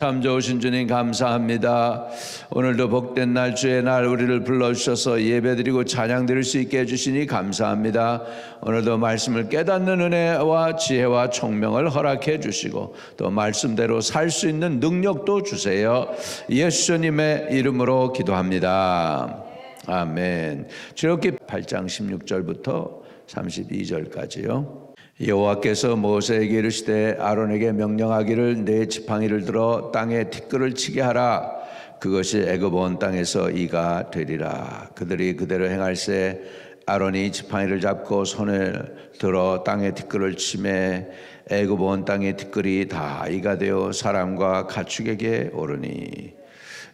참 좋으신 주님 감사합니다. 오늘도 복된 날 주의 날 우리를 불러주셔서 예배드리고 찬양드릴 수 있게 해주시니 감사합니다. 오늘도 말씀을 깨닫는 은혜와 지혜와 총명을 허락해 주시고 또 말씀대로 살 수 있는 능력도 주세요. 예수님의 이름으로 기도합니다. 아멘. 출애굽기 8장 16절부터 32절까지요. 여호와께서 모세에게 이르시되 아론에게 명령하기를 내 지팡이를 들어 땅에 티끌을 치게 하라. 그것이 애굽 온 땅에서 이가 되리라. 그들이 그대로 행할세 아론이 지팡이를 잡고 손에 들어 땅에 티끌을 치매 애굽 온 땅의 티끌이 다 이가 되어 사람과 가축에게 오르니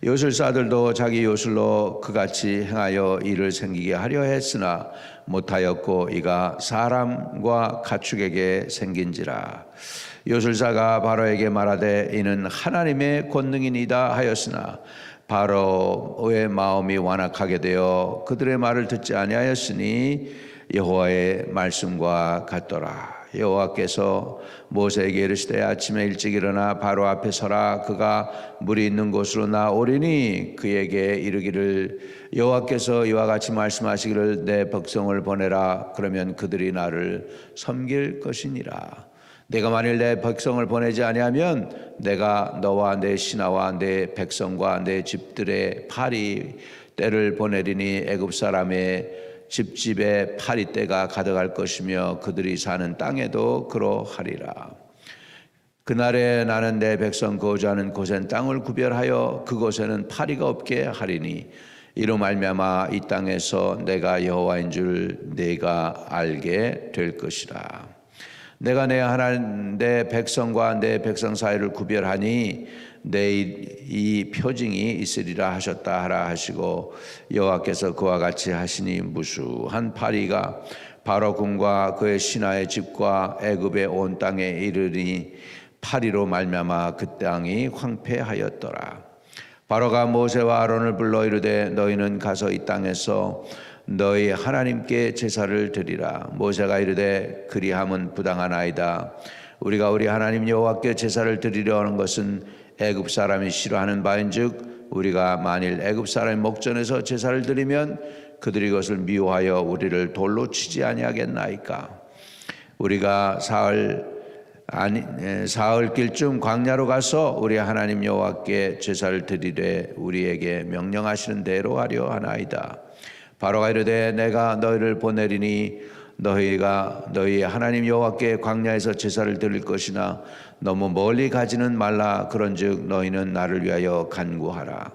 요술사들도 자기 요술로 그같이 행하여 이를 생기게 하려 했으나 못하였고 이가 사람과 가축에게 생긴지라. 요술사가 바로에게 말하되 이는 하나님의 권능이니이다 하였으나 바로의 마음이 완악하게 되어 그들의 말을 듣지 아니하였으니 여호와의 말씀과 같더라. 여호와께서 모세에게 이르시되 아침에 일찍 일어나 바로 앞에 서라. 그가 물이 있는 곳으로 나오리니 그에게 이르기를 여호와께서 이와 같이 말씀하시기를 내 백성을 보내라. 그러면 그들이 나를 섬길 것이니라. 내가 만일 내 백성을 보내지 아니하면 내가 너와 내 신하와 내 백성과 내 집들의 파리 떼를 보내리니 애굽 사람의 집집에 파리떼가 가득할 것이며 그들이 사는 땅에도 그러하리라. 그날에 나는 내 백성 거주하는 곳엔 땅을 구별하여 그곳에는 파리가 없게 하리니 이로 말미암아 이 땅에서 내가 여호와인 줄 네가 알게 될 것이라. 내가 내 백성과 내 백성 사이를 구별하니 내 이 표징이 있으리라 하셨다 하라 하시고 여호와께서 그와 같이 하시니 무수한 파리가 바로 궁과 그의 신하의 집과 애굽의 온 땅에 이르니 파리로 말미암아 그 땅이 황폐하였더라. 바로가 모세와 아론을 불러 이르되 너희는 가서 이 땅에서 너희 하나님께 제사를 드리라. 모세가 이르되 그리함은 부당하나이다. 우리가 우리 하나님 여호와께 제사를 드리려 하는 것은 애굽 사람이 싫어하는 바인즉 우리가 만일 애굽 사람의 목전에서 제사를 드리면 그들이 그것을 미워하여 우리를 돌로 치지 아니하겠나이까. 우리가 사흘길쯤 광야로 가서 우리 하나님 여호와께 제사를 드리되 우리에게 명령하시는 대로 하려 하나이다. 바로가 이르되 내가 너희를 보내리니 너희가 너희 하나님 여호와께 광야에서 제사를 드릴 것이나 너무 멀리 가지는 말라. 그런즉 너희는 나를 위하여 간구하라.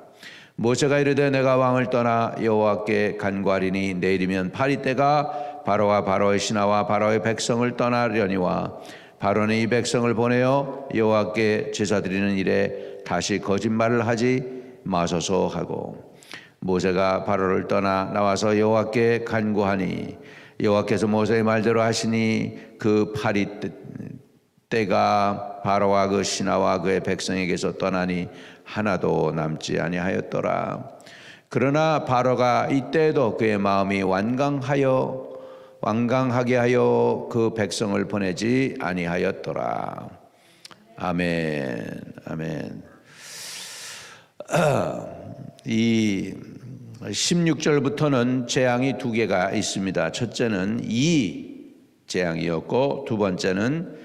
모세가 이르되 내가 왕을 떠나 여호와께 간구하리니 내일이면 파리떼가 바로와 바로의 신하와 바로의 백성을 떠나려니와 바로는 이 백성을 보내어 여호와께 제사 드리는 일에 다시 거짓말을 하지 마소서 하고 모세가 바로를 떠나 나와서 여호와께 간구하니 여호와께서 모세의 말대로 하시니 그 파리떼가 바로와 그 신하와 그의 백성에게서 떠나니 하나도 남지 아니하였더라. 그러나 바로가 이때에도 그의 마음이 완강하게 하여 그 백성을 보내지 아니하였더라. 아멘. 아멘. 이 16절부터는 재앙이 두 개가 있습니다. 첫째는 이 재앙이었고 두 번째는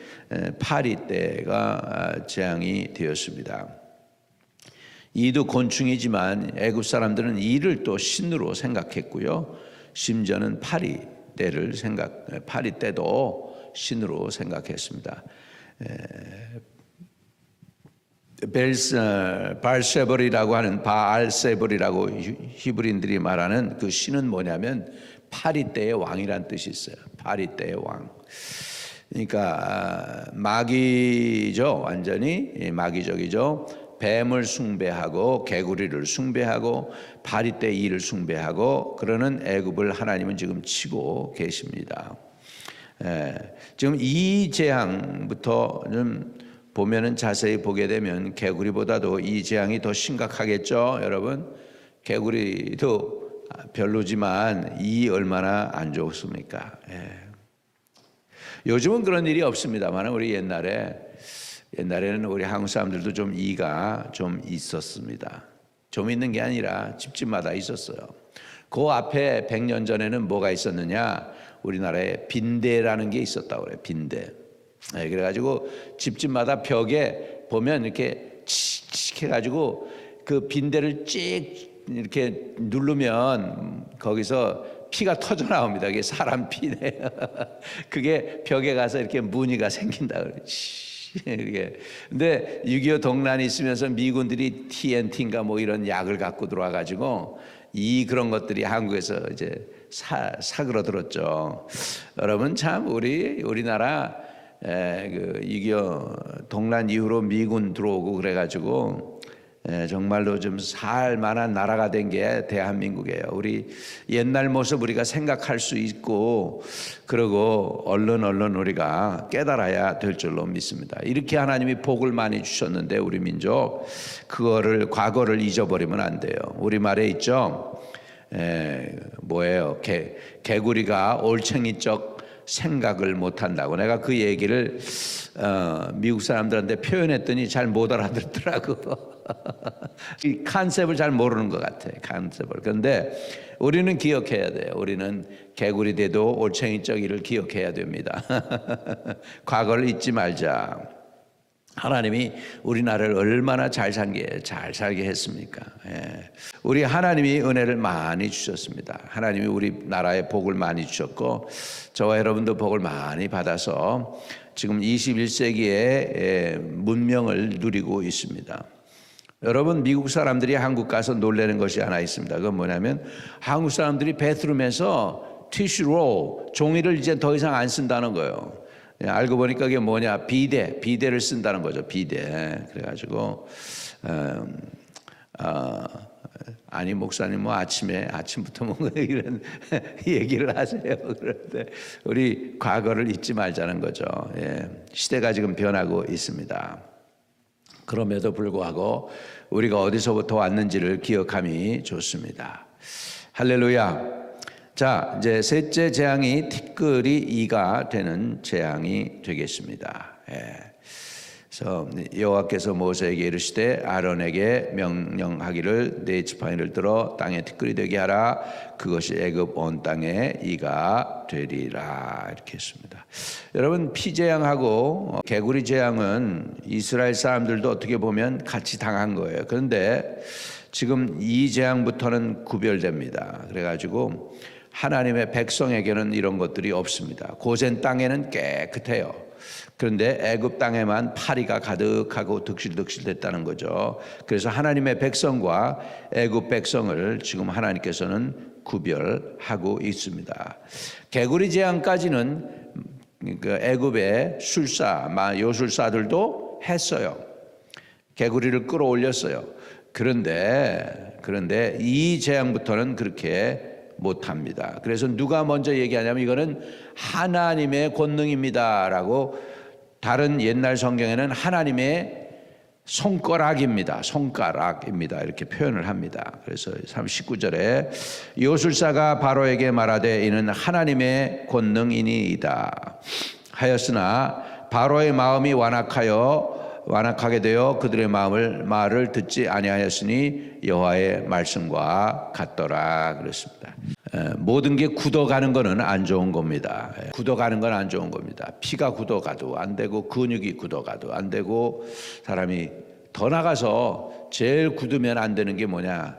파리떼가 재앙이 되었습니다. 이도 곤충이지만 애굽 사람들은 이를 또 신으로 생각했고요. 심지어는 파리떼도 신으로 생각했습니다. 바알세불이라고 하는 바알세불이라고 히브리인들이 말하는 그 신은 뭐냐면 파리떼의 왕이란 뜻이 있어요. 파리떼의 왕. 그러니까 마귀죠. 완전히 마귀적이죠. 뱀을 숭배하고 개구리를 숭배하고 파리떼 이를 숭배하고 그러는 애굽을 하나님은 지금 치고 계십니다. 지금 이 재앙부터 좀 보면은 자세히 보게 되면 개구리보다도 이 재앙이 더 심각하겠죠, 여러분. 개구리도 별로지만 이 얼마나 안 좋습니까? 요즘은 그런 일이 없습니다만 우리 옛날에 옛날에는 우리 한국 사람들도 좀 이가 좀 있었습니다. 좀 있는 게 아니라 집집마다 있었어요. 그 앞에 100년 전에는 뭐가 있었느냐? 우리나라에 빈대라는 게 있었다고 그래요. 빈대. 네, 그래가지고 집집마다 벽에 보면 이렇게 칙칙 해가지고 그 빈대를 찍 이렇게 누르면 거기서 피가 터져 나옵니다. 그게 사람 피네. 그게 벽에 가서 이렇게 무늬가 생긴다 그러지. 이게. 근데 6.25 동란이 있으면서 미군들이 TNT인가 뭐 이런 약을 갖고 들어와 가지고 그런 것들이 한국에서 이제 사그러들었죠. 여러분 참 우리나라 그 6.25 동란 이후로 미군 들어오고 그래가지고 정말로 좀 살만한 나라가 된 게 대한민국이에요. 우리 옛날 모습 우리가 생각할 수 있고 그리고 얼른 우리가 깨달아야 될 줄로 믿습니다. 이렇게 하나님이 복을 많이 주셨는데 우리 민족 그거를 과거를 잊어버리면 안 돼요. 우리말에 있죠. 뭐예요? 개구리가 올챙이적 생각을 못한다고. 내가 그 얘기를 미국 사람들한테 표현했더니 잘 못 알아듣더라고. 이 컨셉을 잘 모르는 것 같아. 컨셉을. 그런데 우리는 기억해야 돼요. 우리는 개구리 돼도 올챙이적 일을 기억해야 됩니다. 과거를 잊지 말자. 하나님이 우리나라를 얼마나 잘 살게 했습니까? 우리 하나님이 은혜를 많이 주셨습니다. 하나님이 우리나라에 복을 많이 주셨고 저와 여러분도 복을 많이 받아서 지금 21세기의 문명을 누리고 있습니다. 여러분 미국 사람들이 한국 가서 놀라는 것이 하나 있습니다. 그건 뭐냐면 한국 사람들이 베트룸에서 티슈로 종이를 이제 더 이상 안 쓴다는 거예요. 알고 보니까 그게 뭐냐? 비데를 쓴다는 거죠. 비데. 그래가지고 아니 목사님 뭐 아침부터 뭔가 이런 얘기를 하세요. 그런데 우리 과거를 잊지 말자는 거죠. 시대가 지금 변하고 있습니다. 그럼에도 불구하고 우리가 어디서부터 왔는지를 기억함이 좋습니다. 할렐루야. 자, 이제 셋째 재앙이 티끌이 이가 되는 재앙이 되겠습니다. 그래서 여호와께서 모세에게 이르시되 아론에게 명령하기를 네 지팡이를 들어 땅에 티끌이 되게 하라. 그것이 애굽 온 땅에 이가 되리라. 이렇게 했습니다. 여러분 피재앙하고 개구리 재앙은 이스라엘 사람들도 어떻게 보면 같이 당한 거예요. 그런데 지금 이 재앙부터는 구별됩니다. 그래가지고 하나님의 백성에게는 이런 것들이 없습니다. 고센 땅에는 깨끗해요. 그런데 애굽 땅에만 파리가 가득하고 득실득실 됐다는 거죠. 그래서 하나님의 백성과 애굽 백성을 지금 하나님께서는 구별하고 있습니다. 개구리 재앙까지는 그 애굽의 요술사들도 했어요. 개구리를 끌어올렸어요. 그런데 이 재앙부터는 그렇게 못합니다. 그래서 누가 먼저 얘기하냐면 이거는 하나님의 권능입니다라고 다른 옛날 성경에는 하나님의 손가락입니다 이렇게 표현을 합니다. 그래서 39절에 요술사가 바로에게 말하되 이는 하나님의 권능이니이다 하였으나 바로의 마음이 완악하게 되어 그들의 말을 듣지 아니하였으니 여호와의 말씀과 같더라 그랬습니다. 모든 게 굳어가는 것은 안 좋은 겁니다. 굳어가는 건 안 좋은 겁니다. 피가 굳어가도 안 되고 근육이 굳어가도 안 되고 사람이 더 나가서 제일 굳으면 안 되는 게 뭐냐?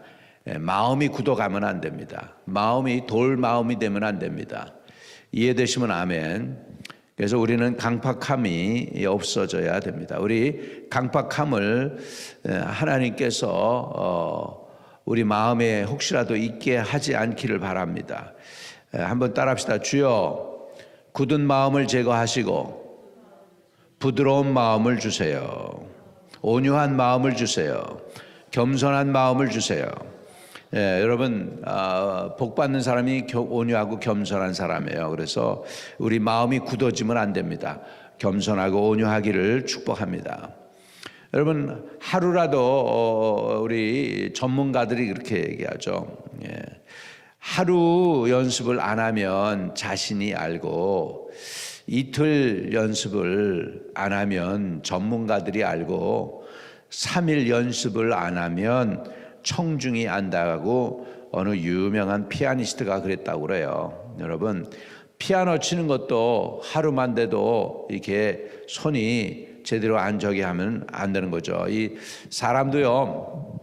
마음이 굳어가면 안 됩니다. 마음이 돌 마음이 되면 안 됩니다. 이해되시면 아멘. 그래서 우리는 강팍함이 없어져야 됩니다. 우리 강팍함을 하나님께서 우리 마음에 혹시라도 있게 하지 않기를 바랍니다. 한번 따라합시다. 주여 굳은 마음을 제거하시고 부드러운 마음을 주세요. 온유한 마음을 주세요. 겸손한 마음을 주세요. 여러분 복 받는 사람이 온유하고 겸손한 사람이에요. 그래서 우리 마음이 굳어지면 안 됩니다. 겸손하고 온유하기를 축복합니다. 여러분 하루라도 우리 전문가들이 그렇게 얘기하죠. 하루 연습을 안 하면 자신이 알고 이틀 연습을 안 하면 전문가들이 알고 3일 연습을 안 하면 청중이 안다고 어느 유명한 피아니스트가 그랬다고 그래요. 여러분, 피아노 치는 것도 하루만 돼도 이렇게 손이 제대로 안 저기 하면 안 되는 거죠. 이 사람도요,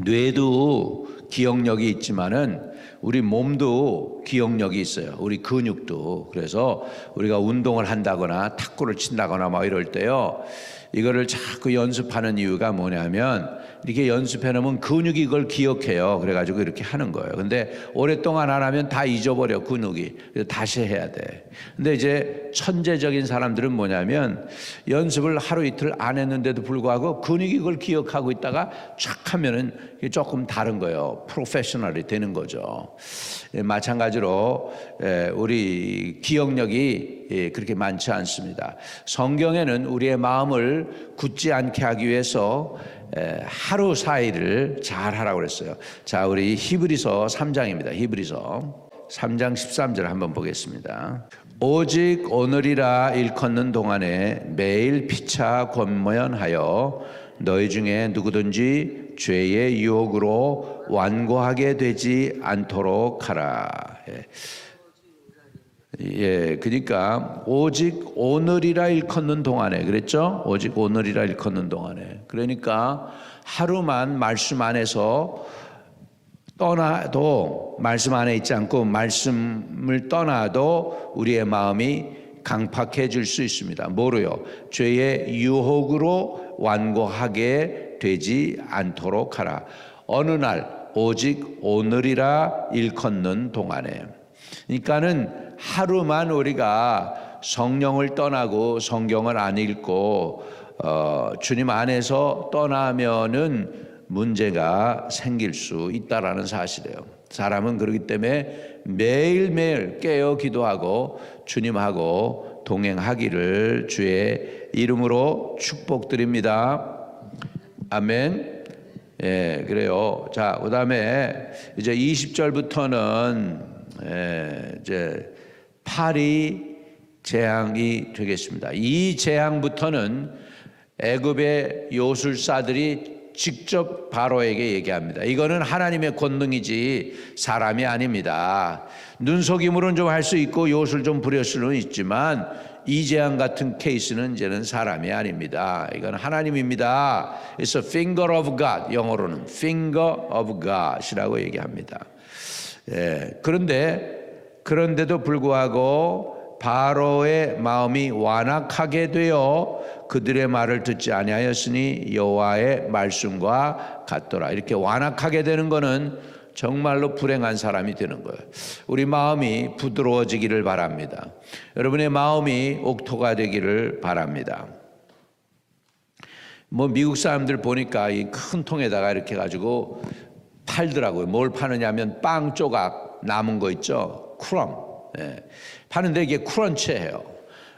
뇌도 기억력이 있지만은 우리 몸도 기억력이 있어요. 우리 근육도. 그래서 우리가 운동을 한다거나 탁구를 친다거나 뭐 이럴 때요, 이거를 자꾸 연습하는 이유가 뭐냐면 이렇게 연습해 놓으면 근육이 이걸 기억해요. 그래가지고 이렇게 하는 거예요. 근데 오랫동안 안 하면 다 잊어버려, 근육이. 그래서 다시 해야 돼. 근데 이제 천재적인 사람들은 뭐냐면 연습을 하루 이틀 안 했는데도 불구하고 근육이 이걸 기억하고 있다가 촥 하면은 조금 다른 거예요. 프로페셔널이 되는 거죠. 마찬가지로 우리 기억력이 그렇게 많지 않습니다. 성경에는 우리의 마음을 굳지 않게 하기 위해서 하루 사이를 잘 하라고 그랬어요. 자, 우리 히브리서 3장입니다. 히브리서 3장 13절 한번 보겠습니다. 오직 오늘이라 일컫는 동안에 매일 피차 권면하여 너희 중에 누구든지 죄의 유혹으로 완고하게 되지 않도록 하라. 그러니까 오직 오늘이라 일컫는 동안에, 그랬죠? 오직 오늘이라 일컫는 동안에. 그러니까 하루만 말씀 안에서 떠나도, 말씀 안에 있지 않고 말씀을 떠나도 우리의 마음이 강팍해질 수 있습니다. 뭐로요? 죄의 유혹으로 완고하게 되지 않도록 하라. 어느 날 오직 오늘이라 일컫는 동안에. 그러니까는 하루만 우리가 성령을 떠나고 성경을 안 읽고 주님 안에서 떠나면은 문제가 생길 수 있다라는 사실이에요. 사람은 그렇기 때문에 매일매일 깨어 기도하고 주님하고 동행하기를 주의 이름으로 축복드립니다. 아멘. 그래요. 자, 그다음에 이제 20절부터는 이제 파리 재앙이 되겠습니다. 이 재앙부터는 애굽의 요술사들이 직접 바로에게 얘기합니다. 이거는 하나님의 권능이지 사람이 아닙니다. 눈속임으로는 좀 할 수 있고 요술 좀 부릴 수는 있지만 이 재앙 같은 케이스는 이제는 사람이 아닙니다. 이건 하나님입니다. It's a finger of God. 영어로는 finger of God이라고 얘기합니다. 그런데도 불구하고 바로의 마음이 완악하게 되어 그들의 말을 듣지 아니하였으니 여호와의 말씀과 같더라. 이렇게 완악하게 되는 것은 정말로 불행한 사람이 되는 거예요. 우리 마음이 부드러워지기를 바랍니다. 여러분의 마음이 옥토가 되기를 바랍니다. 뭐 미국 사람들 보니까 이 큰 통에다가 이렇게 가지고 팔더라고요. 뭘 파느냐면 빵 조각 남은 거 있죠. 크럼. 파는데 이게 크런치예요.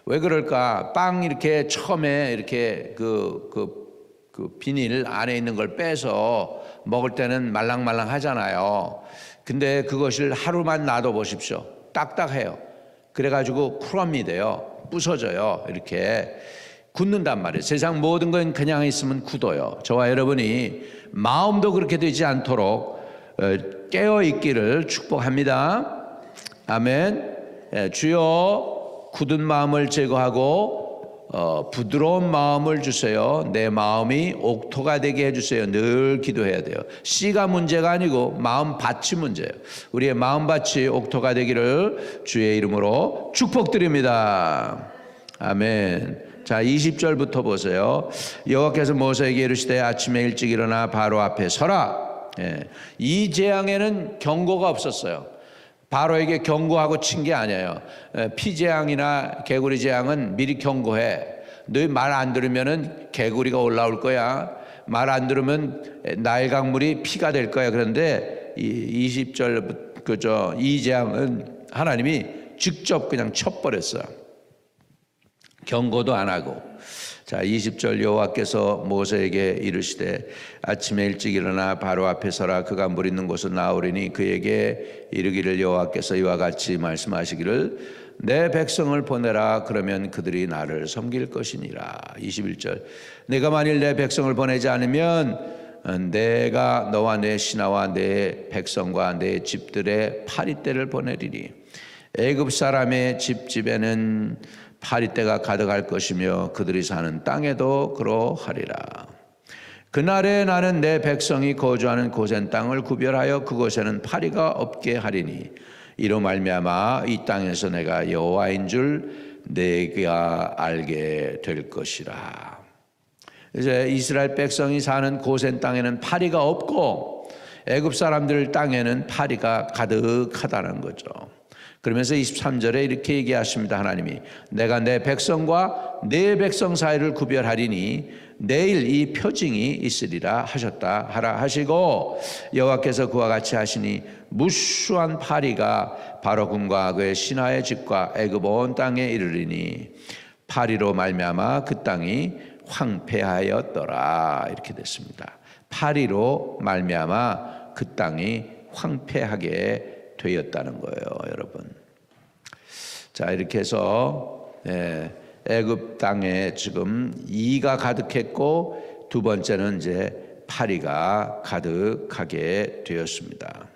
왜 그럴까? 빵 이렇게 처음에 이렇게 그 비닐 안에 있는 걸 빼서 먹을 때는 말랑말랑 하잖아요. 근데 그것을 하루만 놔둬 보십시오. 딱딱해요. 그래가지고 크럼이 돼요. 부서져요. 이렇게 굳는단 말이에요. 세상 모든 건 그냥 있으면 굳어요. 저와 여러분이 마음도 그렇게 되지 않도록 깨어 있기를 축복합니다. 아멘. 주여 굳은 마음을 제거하고 부드러운 마음을 주세요. 내 마음이 옥토가 되게 해주세요. 늘 기도해야 돼요. 씨가 문제가 아니고 마음밭이 문제예요. 우리의 마음밭이 옥토가 되기를 주의 이름으로 축복드립니다. 아멘. 자, 20절부터 보세요. 여호와께서 모세에게 이르시되 아침에 일찍 일어나 바로 앞에 서라. 이 재앙에는 경고가 없었어요. 바로에게 경고하고 친 게 아니에요. 피재앙이나 개구리 재앙은 미리 경고해. 너희 말 안 들으면은 개구리가 올라올 거야. 말 안 들으면 나일 강물이 피가 될 거야. 그런데 20절 이 재앙은 하나님이 직접 그냥 쳐버렸어요. 경고도 안 하고. 자, 20절 여호와께서 모세에게 이르시되 아침에 일찍 일어나 바로 앞에 서라. 그가 물 있는 곳으로 나오리니 그에게 이르기를 여호와께서 이와 같이 말씀하시기를 내 백성을 보내라. 그러면 그들이 나를 섬길 것이니라. 21절. 내가 만일 내 백성을 보내지 않으면 내가 너와 내 신하와 내 백성과 내 집들의 파리떼를 보내리니 애굽 사람의 집집에는 파리떼가 가득할 것이며 그들이 사는 땅에도 그러하리라. 그날에 나는 내 백성이 거주하는 고센 땅을 구별하여 그곳에는 파리가 없게 하리니 이로 말미암아 이 땅에서 내가 여호와인 줄 내가 알게 될 것이라. 이제 이스라엘 백성이 사는 고센 땅에는 파리가 없고 애굽 사람들 땅에는 파리가 가득하다는 거죠. 그러면서 23절에 이렇게 얘기하십니다. 하나님이 내가 내 백성과 내 백성 사이를 구별하리니 내일 이 표징이 있으리라 하셨다 하라 하시고 여호와께서 그와 같이 하시니 무수한 파리가 바로 군과 그의 신하의 집과 애굽 온 땅에 이르리니 파리로 말미암아 그 땅이 황폐하였더라. 이렇게 됐습니다. 파리로 말미암아 그 땅이 황폐하게 되었다는 거예요, 여러분. 자, 이렇게 해서 애굽 땅에 지금 이가 가득했고 두 번째는 이제 파리가 가득하게 되었습니다.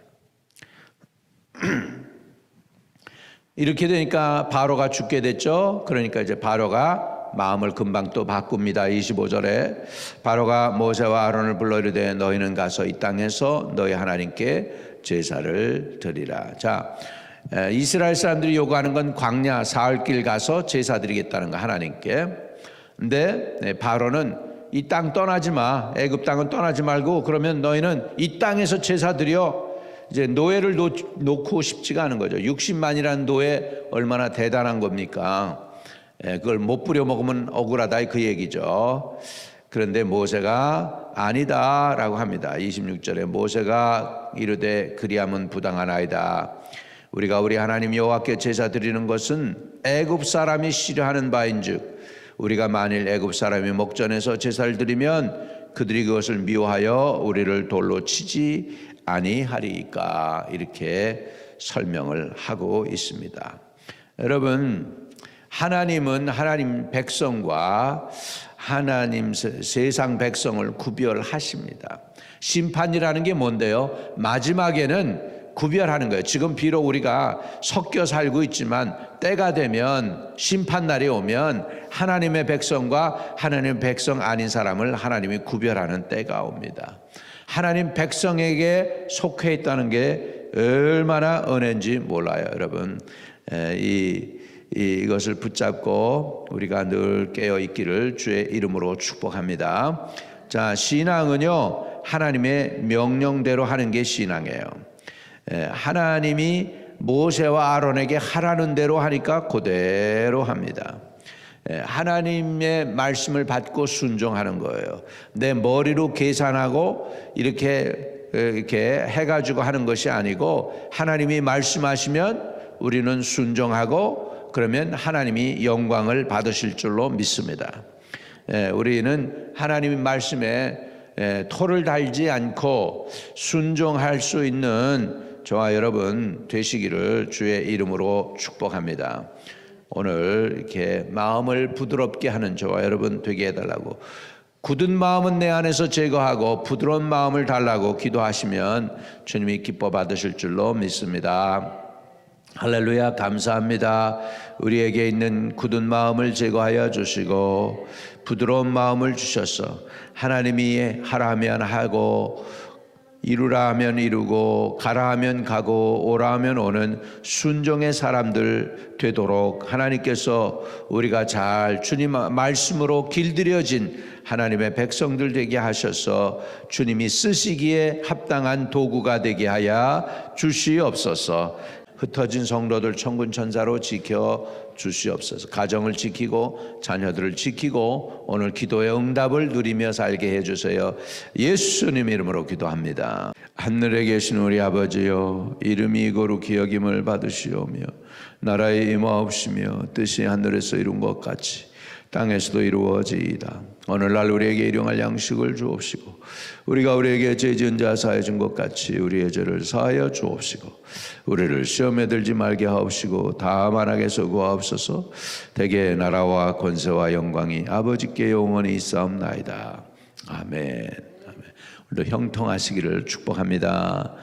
이렇게 되니까 바로가 죽게 됐죠. 그러니까 이제 바로가 마음을 금방 또 바꿉니다. 25절에 바로가 모세와 아론을 불러 이르되 너희는 가서 이 땅에서 너희 하나님께 제사를 드리라. 자, 이스라엘 사람들이 요구하는 건 광야 사흘길 가서 제사 드리겠다는 거 하나님께. 근데 바로는 이 땅 떠나지 마. 애굽 땅은 떠나지 말고 그러면 너희는 이 땅에서 제사 드려. 이제 노예를 놓고 싶지가 않은 거죠. 60만이라는 노예 얼마나 대단한 겁니까? 그걸 못 부려 먹으면 억울하다 그 얘기죠. 그런데 모세가 아니다라고 합니다. 26절에 모세가 이르되 그리함은 부당하나이다. 우리가 우리 하나님 여호와께 제사 드리는 것은 애굽 사람이 싫어하는 바인즉 우리가 만일 애굽 사람이 목전에서 제사를 드리면 그들이 그것을 미워하여 우리를 돌로 치지 아니하리까. 이렇게 설명을 하고 있습니다. 여러분, 하나님은 하나님 백성과 하나님 세상 백성을 구별하십니다. 심판이라는 게 뭔데요? 마지막에는 구별하는 거예요. 지금 비록 우리가 섞여 살고 있지만 때가 되면 심판날이 오면 하나님의 백성과 하나님의 백성 아닌 사람을 하나님이 구별하는 때가 옵니다. 하나님 백성에게 속해 있다는 게 얼마나 은혜인지 몰라요, 여러분. 이것을 붙잡고 우리가 늘 깨어 있기를 주의 이름으로 축복합니다. 자, 신앙은요 하나님의 명령대로 하는 게 신앙이에요. 하나님이 모세와 아론에게 하라는 대로 하니까 그대로 합니다. 하나님의 말씀을 받고 순종하는 거예요. 내 머리로 계산하고 이렇게 해가지고 하는 것이 아니고 하나님이 말씀하시면 우리는 순종하고 그러면 하나님이 영광을 받으실 줄로 믿습니다. 우리는 하나님의 말씀에 토를 달지 않고 순종할 수 있는 저와 여러분 되시기를 주의 이름으로 축복합니다. 오늘 이렇게 마음을 부드럽게 하는 저와 여러분 되게 해달라고, 굳은 마음은 내 안에서 제거하고 부드러운 마음을 달라고 기도하시면 주님이 기뻐 받으실 줄로 믿습니다. 할렐루야. 감사합니다. 우리에게 있는 굳은 마음을 제거하여 주시고 부드러운 마음을 주셔서 하나님이 하라 하면 하고 이루라 하면 이루고 가라 하면 가고 오라 하면 오는 순종의 사람들 되도록 하나님께서 우리가 잘 주님 말씀으로 길들여진 하나님의 백성들 되게 하셔서 주님이 쓰시기에 합당한 도구가 되게 하여 주시옵소서. 흩어진 성도들 천군 천사로 지켜 주시옵소서. 가정을 지키고 자녀들을 지키고 오늘 기도의 응답을 누리며 살게 해주세요. 예수님 이름으로 기도합니다. 하늘에 계신 우리 아버지여, 이름이 거룩히 여김을 받으시오며 나라의 임하옵시며 뜻이 하늘에서 이룬 것 같이 땅에서도 이루어지이다. 오늘날 우리에게 일용할 양식을 주옵시고 우리가 우리에게 죄 지은 자 사하여 준 것 같이 우리의 죄를 사하여 주옵시고 우리를 시험에 들지 말게 하옵시고 다만 악에서 구하옵소서. 대개 나라와 권세와 영광이 아버지께 영원히 있사옵나이다. 아멘. 오늘도 형통하시기를 축복합니다.